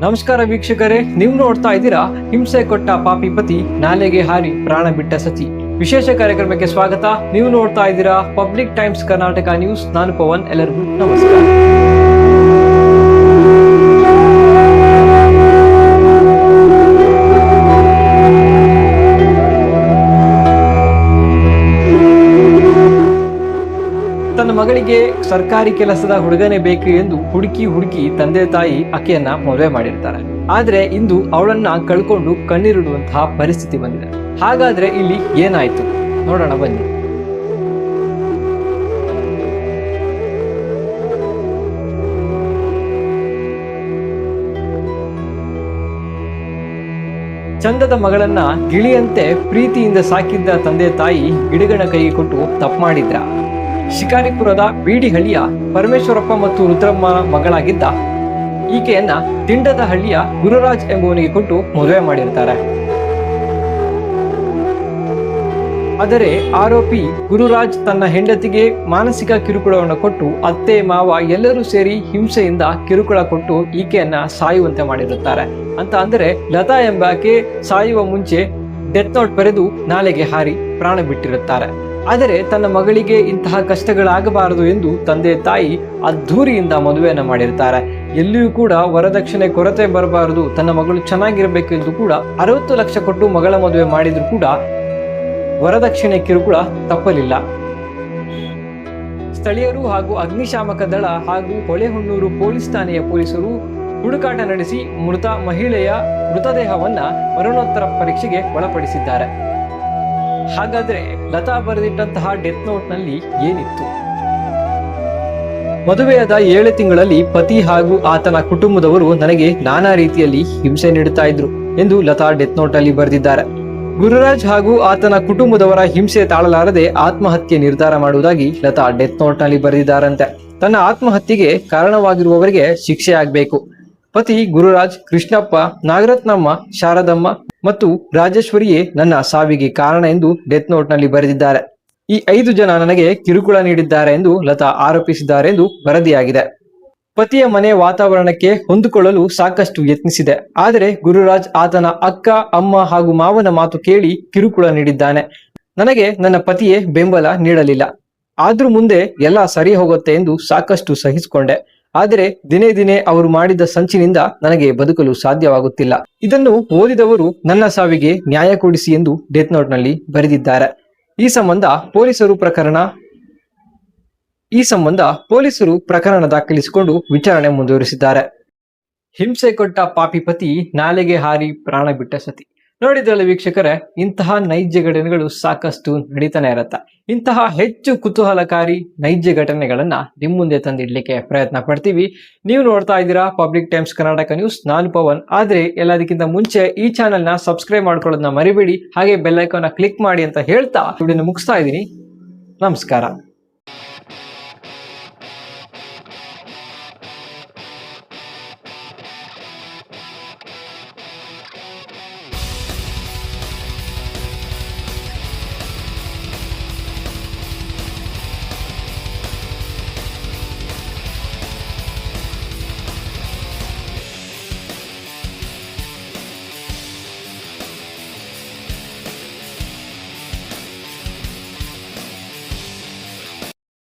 ನಮಸ್ಕಾರ ವೀಕ್ಷಕರೇ, ನೀವು ನೋಡ್ತಾ ಇದ್ದೀರಾ ಹಿಂಸೆ ಕೊಟ್ಟ ಪಾಪಿ ಪತಿ ನಾಲೆಗೆ ಹಾರಿ ಪ್ರಾಣ ಬಿಟ್ಟ ಸತಿ ವಿಶೇಷ ಕಾರ್ಯಕ್ರಮಕ್ಕೆ ಸ್ವಾಗತ. ನೀವು ನೋಡ್ತಾ ಇದ್ದೀರಾ ಪಬ್ಲಿಕ್ ಟೈಮ್ಸ್ ಕರ್ನಾಟಕ ನ್ಯೂಸ್. ನಾನು ಪವನ್. ಎಲ್ಲರಿಗೂ ನಮಸ್ಕಾರ. ತನ್ನ ಮಗಳಿಗೆ ಸರ್ಕಾರಿ ಕೆಲಸದ ಹುಡುಗನೇ ಬೇಕು ಎಂದು ಹುಡುಕಿ ತಂದೆ ತಾಯಿ ಆಕೆಯನ್ನ ಮದುವೆ ಮಾಡಿರ್ತಾರೆ. ಆದ್ರೆ ಇಂದು ಅವಳನ್ನ ಕಳ್ಕೊಂಡು ಕಣ್ಣೀರಿಡುವಂತಹ ಪರಿಸ್ಥಿತಿ ಬಂದಿದೆ. ಹಾಗಾದ್ರೆ ಇಲ್ಲಿ ಏನಾಯ್ತು ನೋಡೋಣ ಬನ್ನಿ. ಚಂದದ ಮಗಳನ್ನ ಗಿಳಿಯಂತೆ ಪ್ರೀತಿಯಿಂದ ಸಾಕಿದ್ದ ತಂದೆ ತಾಯಿ ಗಿಡಗಣ ಕೈಗೆ ಕೊಟ್ಟು ತಪ್ಪು ಮಾಡಿದ್ರ. ಶಿಕಾರಿಪುರದ ಬೀಡಿಹಳ್ಳಿಯ ಪರಮೇಶ್ವರಪ್ಪ ಮತ್ತು ರುದ್ರಮ್ಮ ಮಗಳಾಗಿದ್ದ ಈಕೆಯನ್ನ ತಿಂಡದ ಹಳ್ಳಿಯ ಗುರುರಾಜ್ ಎಂಬುವನಿಗೆ ಕೊಟ್ಟು ಮದುವೆ ಮಾಡಿರ್ತಾರೆ. ಆದರೆ ಆರೋಪಿ ಗುರುರಾಜ್ ತನ್ನ ಹೆಂಡತಿಗೆ ಮಾನಸಿಕ ಕಿರುಕುಳವನ್ನು ಕೊಟ್ಟು ಅತ್ತೆ ಮಾವ ಎಲ್ಲರೂ ಸೇರಿ ಹಿಂಸೆಯಿಂದ ಕಿರುಕುಳ ಕೊಟ್ಟು ಈಕೆಯನ್ನ ಸಾಯುವಂತೆ ಮಾಡಿರುತ್ತಾರೆ. ಅಂತ ಅಂದರೆ ಲತಾ ಎಂಬಾಕೆ ಸಾಯುವ ಮುಂಚೆ ಡೆತ್ ನೋಟ್ ಬರೆದು ನಾಲೆಗೆ ಹಾರಿ ಪ್ರಾಣ ಬಿಟ್ಟಿರುತ್ತಾರೆ. ಆದರೆ ತನ್ನ ಮಗಳಿಗೆ ಇಂತಹ ಕಷ್ಟಗಳಾಗಬಾರದು ಎಂದು ತಂದೆ ತಾಯಿ ಅದ್ಧೂರಿಯಿಂದ ಮದುವೆಯನ್ನ ಮಾಡಿರ್ತಾರೆ. ಎಲ್ಲಿಯೂ ಕೂಡ ವರದಕ್ಷಿಣೆ ಕೊರತೆ ಬರಬಾರದು, ತನ್ನ ಮಗಳು ಚೆನ್ನಾಗಿರಬೇಕು ಎಂದು ಕೂಡ 60 ಲಕ್ಷ ಕೊಟ್ಟು ಮಗಳ ಮದುವೆ ಮಾಡಿದ್ರು ಕೂಡ ವರದಕ್ಷಿಣೆ ಕಿರುಕುಳ ತಪ್ಪಲಿಲ್ಲ. ಸ್ಥಳೀಯರು ಹಾಗೂ ಅಗ್ನಿಶಾಮಕ ದಳ ಹಾಗೂ ಹೊಳೆಹೊನ್ನೂರು ಪೊಲೀಸ್ ಠಾಣೆಯ ಪೊಲೀಸರು ಹುಡುಕಾಟ ನಡೆಸಿ ಮೃತ ಮಹಿಳೆಯ ಮೃತದೇಹವನ್ನ ಮರಣೋತ್ತರ ಪರೀಕ್ಷೆಗೆ ಒಳಪಡಿಸಿದ್ದಾರೆ. ಹಾಗಾದ್ರೆ ಲತಾ ಬರೆದಿಟ್ಟಂತಹ ಡೆತ್ ನೋಟ್ ನಲ್ಲಿ ಏನಿತ್ತು? ಮದುವೆಯಾದ 7 ತಿಂಗಳಲ್ಲಿ ಪತಿ ಹಾಗೂ ಆತನ ಕುಟುಂಬದವರು ನನಗೆ ನಾನಾ ರೀತಿಯಲ್ಲಿ ಹಿಂಸೆ ನೀಡುತ್ತಾ ಇದ್ರು ಎಂದು ಲತಾ ಡೆತ್ ನೋಟ್ ಅಲ್ಲಿ ಬರೆದಿದ್ದಾರೆ. ಗುರುರಾಜ್ ಹಾಗೂ ಆತನ ಕುಟುಂಬದವರ ಹಿಂಸೆ ತಾಳಲಾರದೆ ಆತ್ಮಹತ್ಯೆ ನಿರ್ಧಾರ ಮಾಡುವುದಾಗಿ ಲತಾ ಡೆತ್ ನೋಟ್ ನಲ್ಲಿ ಬರೆದಿದ್ದಾರಂತೆ. ತನ್ನ ಆತ್ಮಹತ್ಯೆಗೆ ಕಾರಣವಾಗಿರುವವರಿಗೆ ಶಿಕ್ಷೆ ಆಗ್ಬೇಕು. ಪತಿ ಗುರುರಾಜ್, ಕೃಷ್ಣಪ್ಪ, ನಾಗರತ್ನಮ್ಮ, ಶಾರದಮ್ಮ ಮತ್ತು ರಾಜೇಶ್ವರಿಯೇ ನನ್ನ ಸಾವಿಗೆ ಕಾರಣ ಎಂದು ಡೆತ್ ನೋಟ್ ನಲ್ಲಿ ಬರೆದಿದ್ದಾರೆ. ಈ 5 ಜನ ನನಗೆ ಕಿರುಕುಳ ನೀಡಿದ್ದಾರೆ ಎಂದು ಲತಾ ಆರೋಪಿಸಿದ್ದಾರೆ ಎಂದು ವರದಿಯಾಗಿದೆ. ಪತಿಯ ಮನೆ ವಾತಾವರಣಕ್ಕೆ ಹೊಂದಿಕೊಳ್ಳಲು ಸಾಕಷ್ಟು ಯತ್ನಿಸಿದೆ. ಆದರೆ ಗುರುರಾಜ್ ಆತನ ಅಕ್ಕ, ಅಮ್ಮ ಹಾಗೂ ಮಾವನ ಮಾತು ಕೇಳಿ ಕಿರುಕುಳ ನೀಡಿದ್ದಾನೆ. ನನಗೆ ನನ್ನ ಪತಿಯೇ ಬೆಂಬಲ ನೀಡಲಿಲ್ಲ. ಆದ್ರೂ ಮುಂದೆ ಎಲ್ಲ ಸರಿ ಹೋಗುತ್ತೆ ಎಂದು ಸಾಕಷ್ಟು ಸಹಿಸಿಕೊಂಡೆ. ಆದರೆ ದಿನೇ ದಿನೇ ಅವರು ಮಾಡಿದ ಸಂಚಿನಿಂದ ನನಗೆ ಬದುಕಲು ಸಾಧ್ಯವಾಗುತ್ತಿಲ್ಲ. ಇದನ್ನು ಓದಿದವರು ನನ್ನ ಸಾವಿಗೆ ನ್ಯಾಯ ಕೊಡಿಸಿ ಎಂದು ಡೆತ್ ನೋಟ್ ನಲ್ಲಿ ಬರೆದಿದ್ದಾರೆ. ಈ ಸಂಬಂಧ ಪೊಲೀಸರು ಪ್ರಕರಣ ದಾಖಲಿಸಿಕೊಂಡು ವಿಚಾರಣೆ ಮುಂದುವರಿಸಿದ್ದಾರೆ. ಹಿಂಸೆ ಕೊಟ್ಟ ಪಾಪಿ ಪತಿ ನಾಲೆಗೆ ಹಾರಿ ಪ್ರಾಣ ಬಿಟ್ಟ ಸತಿ. ನೋಡಿದ್ರಲ್ಲ ವೀಕ್ಷಕರೇ, ಇಂತಹ ನೈಜ ಘಟನೆಗಳು ಸಾಕಷ್ಟು ನಡೀತಾನೆ ಇರತ್ತ. ಇಂತಹ ಹೆಚ್ಚು ಕುತೂಹಲಕಾರಿ ನೈಜ ಘಟನೆಗಳನ್ನ ನಿಮ್ ಮುಂದೆ ತಂದಿಡ್ಲಿಕ್ಕೆ ಪ್ರಯತ್ನ ಪಡ್ತೀವಿ. ನೀವು ನೋಡ್ತಾ ಇದ್ದೀರಾ ಪಬ್ಲಿಕ್ ಟೈಮ್ಸ್ ಕರ್ನಾಟಕ ನ್ಯೂಸ್. ನಾನು ಪವನ್. ಆದ್ರೆ ಎಲ್ಲದಕ್ಕಿಂತ ಮುಂಚೆ ಈ ಚಾನೆಲ್ ನ ಸಬ್ಸ್ಕ್ರೈಬ್ ಮಾಡ್ಕೊಳ್ಳೋದನ್ನ ಮರಿಬೇಡಿ. ಹಾಗೆ ಬೆಲ್ ಐಕಾನ್ ಕ್ಲಿಕ್ ಮಾಡಿ ಅಂತ ಹೇಳ್ತಾ ವಿಡಿಯೋನ ಮುಗಿಸ್ತಾ ಇದ್ದೀನಿ. ನಮಸ್ಕಾರ.